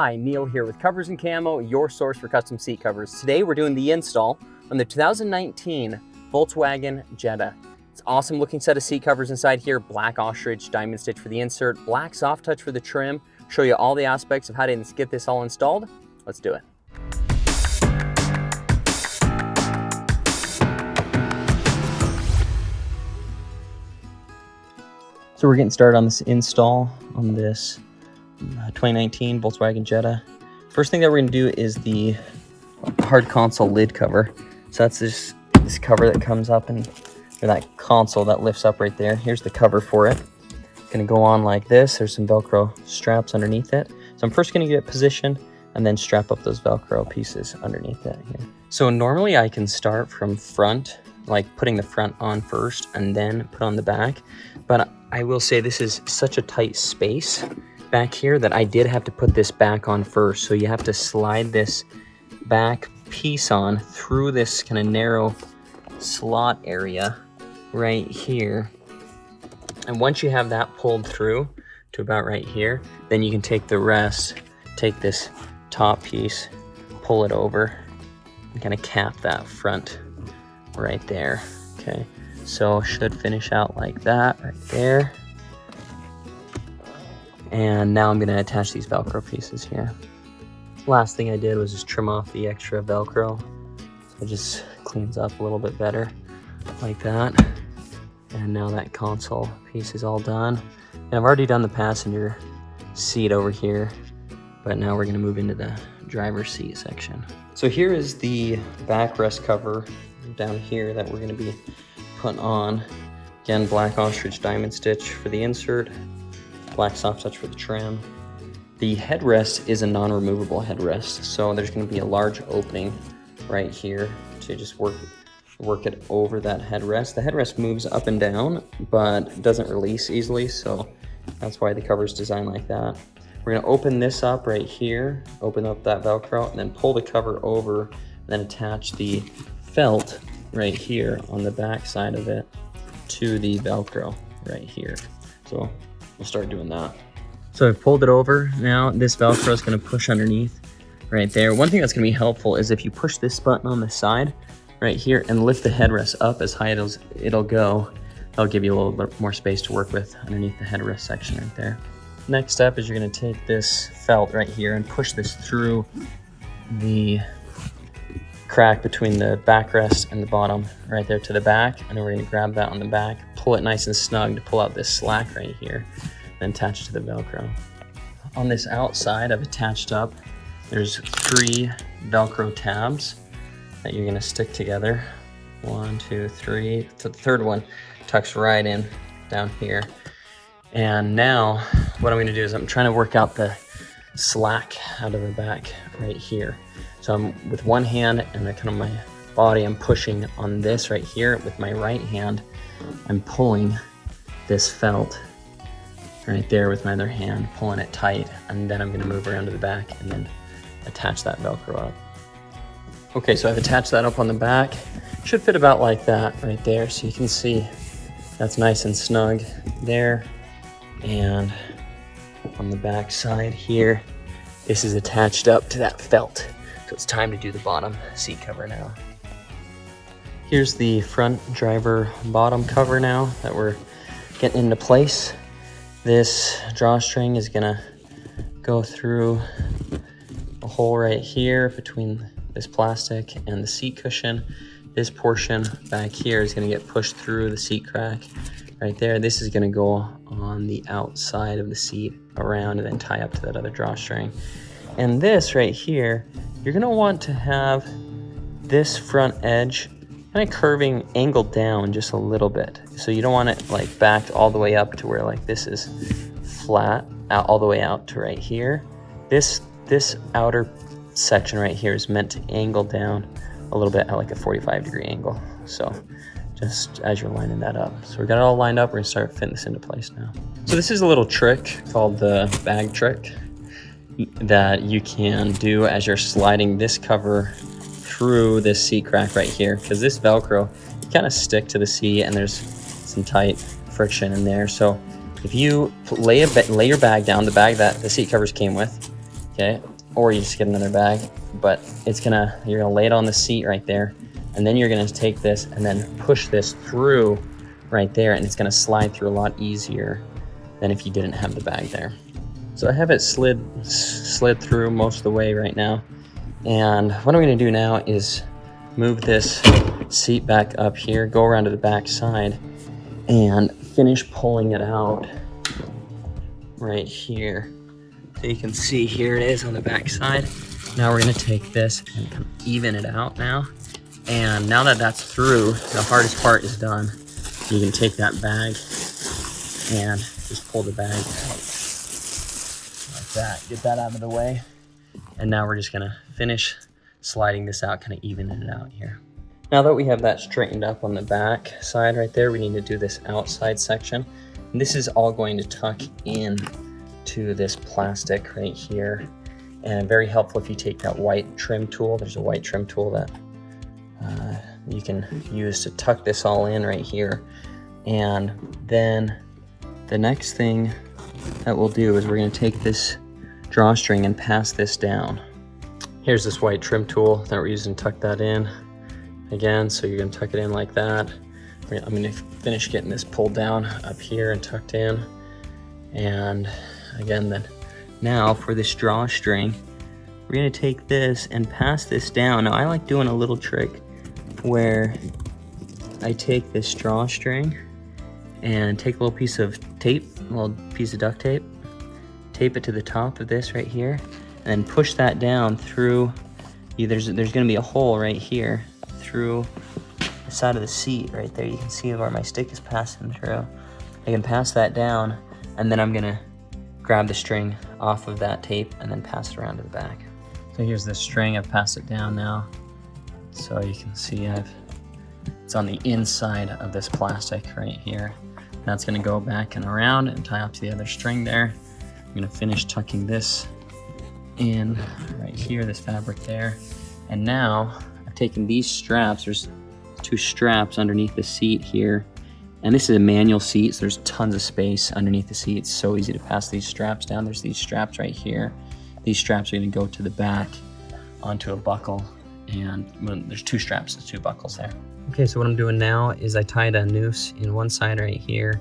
Hi, Neil here with Covers Camo, your source for custom seat covers. Today we're doing the install on the 2019 Volkswagen Jetta. It's an awesome looking set of seat covers inside here, black Ostrich diamond stitch for the insert, black soft touch for the trim. Show you all the aspects of how to get this all installed. Let's do it. So we're getting started on this install on this 2019 Volkswagen Jetta. First thing that we're going to do is the hard console lid cover. So that's this cover that comes up, and or that console that lifts up right there. Here's the cover for it. It's going to go on like this. There's some Velcro straps underneath it. So I'm first going to get it positioned and then strap up those Velcro pieces underneath it here. So normally I can start from front, like putting the front on first and then put on the back. But I will say this is such a tight space back here that I did have to put this back on first. So you have to slide this back piece on through this kind of narrow slot area right here. And once you have that pulled through to about right here, then you can take the rest, take this top piece, pull it over, and kind of cap that front right there. Okay, so should finish out like that right there. And now I'm going to attach these Velcro pieces here. Last thing I did was just trim off the extra Velcro. So it just cleans up a little bit better like that. And now that console piece is all done. And I've already done the passenger seat over here, but now we're going to move into the driver's seat section. So here is the backrest cover down here that we're going to be putting on. Again, black Ostrich diamond stitch for the insert, black soft touch for the trim. The headrest is a non-removable headrest, so there's going to be a large opening right here to just work it over that headrest. The headrest moves up and down, but doesn't release easily, so that's why the cover is designed like that. We're going to open this up right here, open up that Velcro, and then pull the cover over, and then attach the felt right here on the back side of it to the Velcro right here. So we'll start doing that. So I've pulled it over. Now this Velcro is going to push underneath right there. One thing that's going to be helpful is if you push this button on the side right here and lift the headrest up as high as it'll go, that'll give you a little bit more space to work with underneath the headrest section right there. Next step is you're going to take this felt right here and push this through the crack between the backrest and the bottom right there to the back, and then we're going to grab that on the back, pull it nice and snug to pull out this slack right here, and attach it to the Velcro. On this outside I've attached up, there's 3 Velcro tabs that you're going to stick together. 1, 2, 3. So the third one tucks right in down here. And now what I'm going to do is I'm trying to work out the slack out of the back right here. So I'm with one hand and kind of my body, I'm pushing on this right here. With my right hand, I'm pulling this felt right there with my other hand, pulling it tight, and then I'm going to move around to the back and then attach that Velcro up. Okay, so I've attached that up on the back. Should fit about like that right there, so you can see that's nice and snug there. And on the back side here, this is attached up to that felt. So it's time to do the bottom seat cover now. Here's the front driver bottom cover now that we're getting into place. This drawstring is gonna go through a hole right here between this plastic and the seat cushion. This portion back here is gonna get pushed through the seat crack right there. This is gonna go on the outside of the seat around and then tie up to that other drawstring. And this right here, you're gonna want to have this front edge kind of curving, angled down just a little bit. So you don't want it like backed all the way up to where like this is flat, out all the way out to right here. This outer section right here is meant to angle down a little bit at like a 45-degree angle. So just as you're lining that up. So we got it all lined up, we're gonna start fitting this into place now. So this is a little trick called the bag trick that you can do as you're sliding this cover through this seat crack right here, because this Velcro kind of stick to the seat and there's some tight friction in there. So if you lay your bag down, the bag that the seat covers came with, okay? Or you just get another bag, but you're gonna lay it on the seat right there, and then you're gonna take this and then push this through right there, and it's gonna slide through a lot easier than if you didn't have the bag there. So I have it slid through most of the way right now. And what I'm gonna do now is move this seat back up here, go around to the back side, and finish pulling it out right here. So you can see here it is on the back side. Now we're gonna take this and kind of even it out now. And now that that's through, the hardest part is done. You can take that bag and just pull the bag out like that. Get that out of the way. And now we're just gonna finish sliding this out, kind of evening it out here. Now that we have that straightened up on the back side right there, we need to do this outside section. And this is all going to tuck in to this plastic right here. And very helpful if you take that white trim tool. There's a white trim tool that you can use to tuck this all in right here. And then the next thing that we'll do is we're going to take this drawstring and pass this down. Here's this white trim tool that we're using to tuck that in. Again, so you're going to tuck it in like that. I'm going to finish getting this pulled down up here and tucked in. And again, then now for this drawstring, we're going to take this and pass this down. Now I like doing a little trick where I take this drawstring and take a little piece of tape, a little piece of duct tape, tape it to the top of this right here, and then push that down through. There's going to be a hole right here through the side of the seat right there. You can see where my stick is passing through. I can pass that down, and then I'm going to grab the string off of that tape and then pass it around to the back. So here's the string. I've passed it down now. So you can see it's on the inside of this plastic right here. That's going to go back and around and tie up to the other string there. I'm going to finish tucking this in right here, this fabric there. And now I've taken these straps. There's two straps underneath the seat here. And this is a manual seat, so there's tons of space underneath the seat. It's so easy to pass these straps down. There's these straps right here. These straps are going to go to the back onto a buckle. And there's two straps, there's two buckles there. Okay, so what I'm doing now is I tied a noose in one side right here,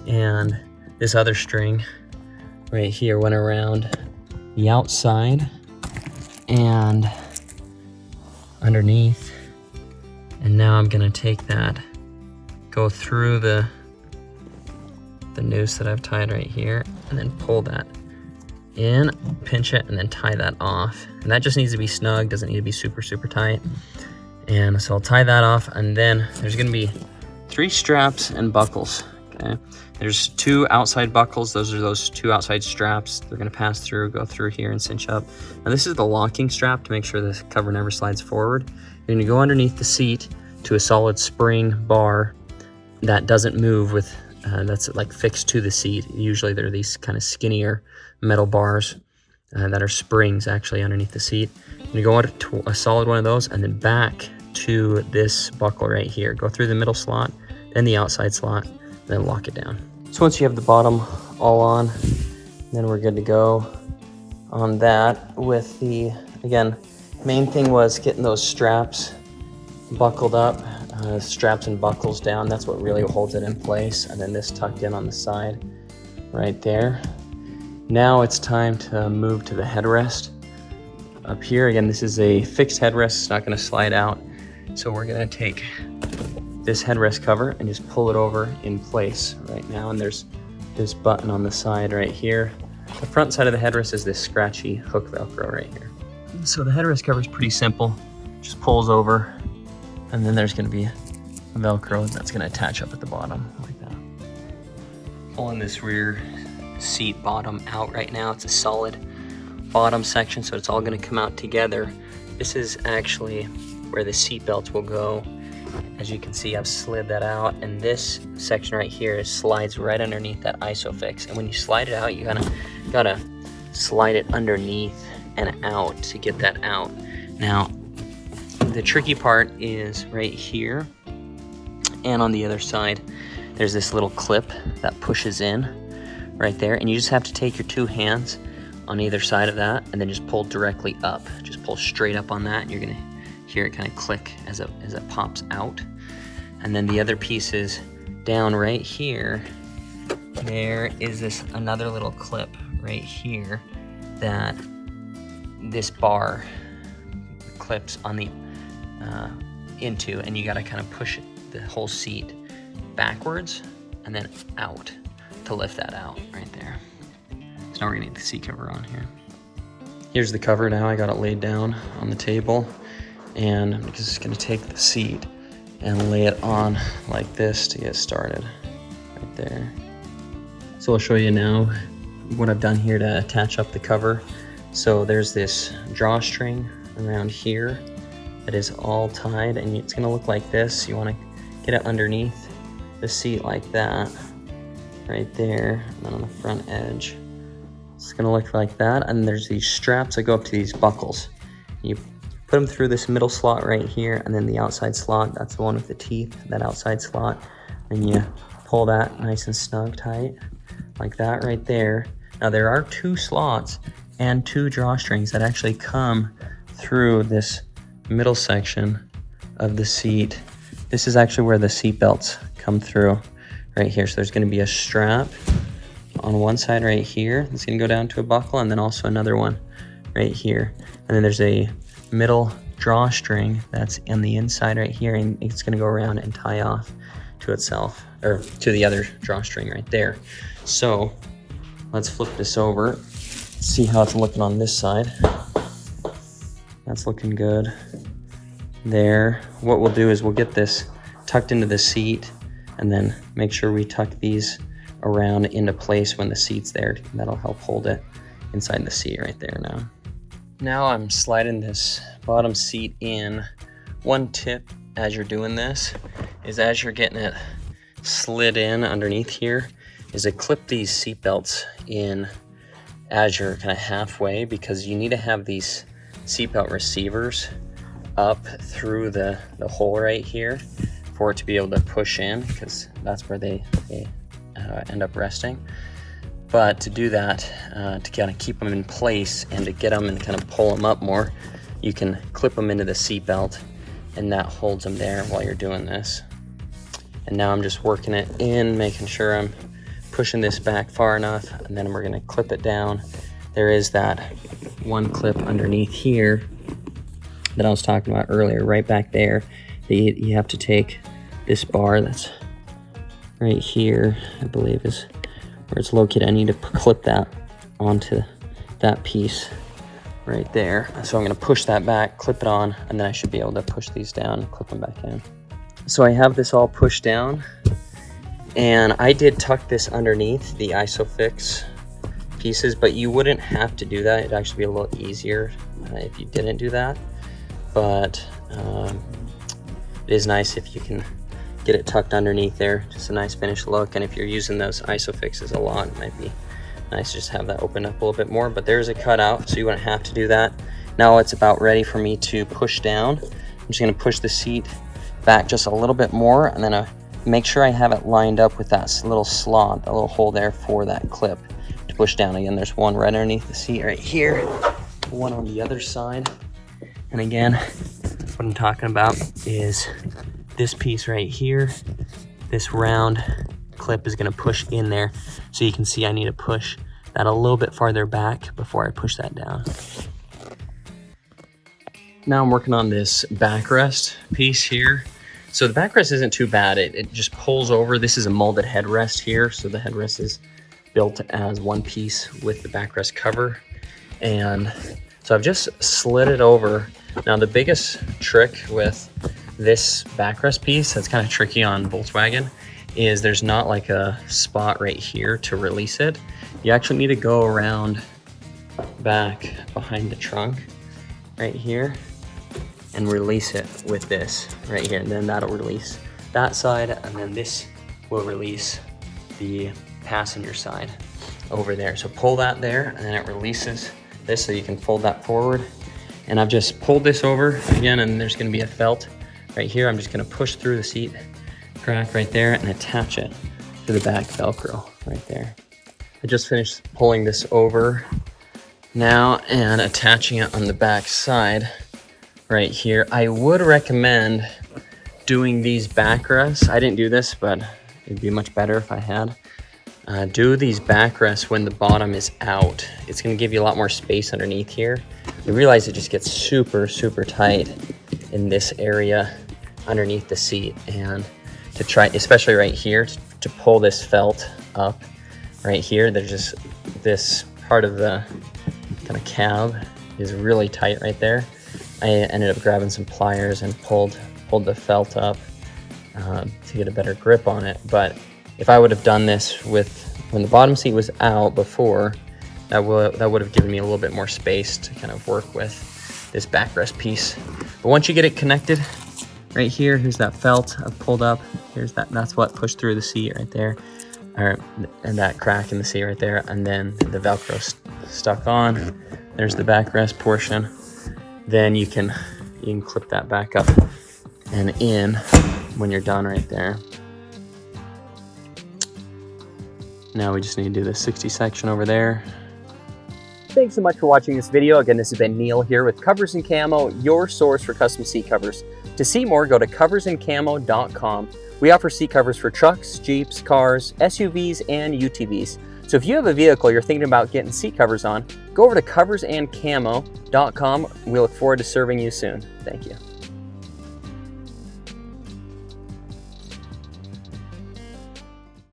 and this other string right here went around the outside and underneath. And now I'm gonna take that, go through the noose that I've tied right here, and then pull that in, pinch it, and then tie that off. And that just needs to be snug, doesn't need to be super, super tight. And so I'll tie that off, and then there's gonna be 3 straps and buckles, okay? There's 2 outside buckles. Those are those 2 outside straps. They're gonna pass through, go through here and cinch up. Now this is the locking strap to make sure the cover never slides forward. You're gonna go underneath the seat to a solid spring bar that doesn't move with, that's like fixed to the seat. Usually they're these kind of skinnier metal bars that are springs actually underneath the seat. You go to a solid one of those and then back to this buckle right here. Go through the middle slot, then the outside slot, then lock it down. So once you have the bottom all on, then we're good to go on that with the, again, main thing was getting those straps buckled up, straps and buckles down. That's what really holds it in place. And then this tucked in on the side right there. Now it's time to move to the headrest. Up here, again, this is a fixed headrest. It's not gonna slide out. So we're gonna take this headrest cover and just pull it over in place right now. And there's this button on the side right here. The front side of the headrest is this scratchy hook Velcro right here. So the headrest cover is pretty simple. Just pulls over, and then there's gonna be a Velcro that's gonna attach up at the bottom like that. Pulling this rear seat bottom out right now. It's a solid bottom section, so it's all gonna come out together. This is actually where the seat belts will go. As you can see, I've slid that out, and this section right here slides right underneath that ISOFIX. And when you slide it out, you gotta slide it underneath and out to get that out. Now, the tricky part is right here, and on the other side, there's this little clip that pushes in right there, and you just have to take your 2 hands, on either side of that, and then just pull directly up. Just pull straight up on that, and you're gonna hear it kind of click as it pops out. And then the other pieces down right here, there is this another little clip right here that this bar clips on the into, and you gotta kind of push the whole seat backwards and then out to lift that out right there. So now we're gonna get the seat cover on here. Here's the cover now. I got it laid down on the table, and I'm just gonna take the seat and lay it on like this to get started right there. So I'll show you now what I've done here to attach up the cover. So there's this drawstring around here that is all tied, and it's gonna look like this. You wanna get it underneath the seat like that, right there, and then on the front edge. It's gonna look like that, and there's these straps that go up to these buckles. You put them through this middle slot right here, and then the outside slot, that's the one with the teeth, that outside slot, and you pull that nice and snug tight, like that right there. Now there are 2 slots and 2 drawstrings that actually come through this middle section of the seat. This is actually where the seat belts come through right here. So there's gonna be a strap on one side right here. It's gonna go down to a buckle, and then also another one right here. And then there's a middle drawstring that's on the inside right here, and it's gonna go around and tie off to itself, or to the other drawstring right there. So let's flip this over, see how it's looking on this side. That's looking good there. What we'll do is we'll get this tucked into the seat, and then make sure we tuck these around into place when the seat's there. That'll help hold it inside the seat right there now. Now I'm sliding this bottom seat in. One tip as you're doing this is, as you're getting it slid in underneath here, is to clip these seat belts in as you're kind of halfway, because you need to have these seatbelt receivers up through the hole right here for it to be able to push in, because that's where they end up resting. But to do that, to kind of keep them in place and to get them and kind of pull them up more, you can clip them into the seatbelt, and that holds them there while you're doing this. And now I'm just working it in, making sure I'm pushing this back far enough, and then we're gonna clip it down. There is that one clip underneath here that I was talking about earlier, right back there. You have to take this bar that's right here, I believe is where it's located. I need to clip that onto that piece right there. So I'm gonna push that back, clip it on, and then I should be able to push these down and clip them back in. So I have this all pushed down, and I did tuck this underneath the ISOFIX pieces, but you wouldn't have to do that. It'd actually be a little easier if you didn't do that. But it is nice if you can get it tucked underneath there. Just a nice finished look. And if you're using those ISOFIXs a lot, it might be nice to just have that open up a little bit more. But there's a cutout, so you wouldn't have to do that. Now it's about ready for me to push down. I'm just gonna push the seat back just a little bit more, and then make sure I have it lined up with that little slot, that little hole there for that clip to push down. Again, there's one right underneath the seat right here, one on the other side. And again, what I'm talking about is this piece right here. This round clip is gonna push in there. So you can see I need to push that a little bit farther back before I push that down. Now I'm working on this backrest piece here. So the backrest isn't too bad. It just pulls over. This is a molded headrest here. So the headrest is built as one piece with the backrest cover. And so I've just slid it over. Now the biggest trick with this backrest piece that's kind of tricky on Volkswagen is there's not like a spot right here to release it. You actually need to go around back behind the trunk right here and release it with this right here, and then that'll release that side, and then this will release the passenger side over there. So pull that there, and then it releases this, so you can fold that forward. And I've just pulled this over again, and there's gonna be a felt right here. I'm just gonna push through the seat crack right there and attach it to the back Velcro right there. I just finished pulling this over Now, and attaching it on the back side right here. I would recommend doing these backrests. I didn't do this, but it'd be much better if I had. Do these backrests when the bottom is out. It's gonna give you a lot more space underneath here. You realize it just gets super, super tight in this area underneath the seat. And to try, especially right here, to pull this felt up right here, there's just this part of the kind of cab is really tight right there. I ended up grabbing some pliers and pulled the felt up to get a better grip on it. But if I would have done this when the bottom seat was out before, that would have given me a little bit more space to kind of work with this backrest piece. But once you get it connected right here, here's that felt I've pulled up. Here's that's what pushed through the seat right there, and that crack in the seat right there, and then the Velcro stuck on. There's the backrest portion. Then you can clip that back up and in when you're done right there. Now we just need to do the 60 section over there. Thanks so much for watching this video. Again, this has been Neil here with Covers and Camo, your source for custom seat covers. To see more, go to coversandcamo.com. We offer seat covers for trucks, Jeeps, cars, SUVs, and UTVs. So if you have a vehicle you're thinking about getting seat covers on, go over to coversandcamo.com. We look forward to serving you soon. Thank you.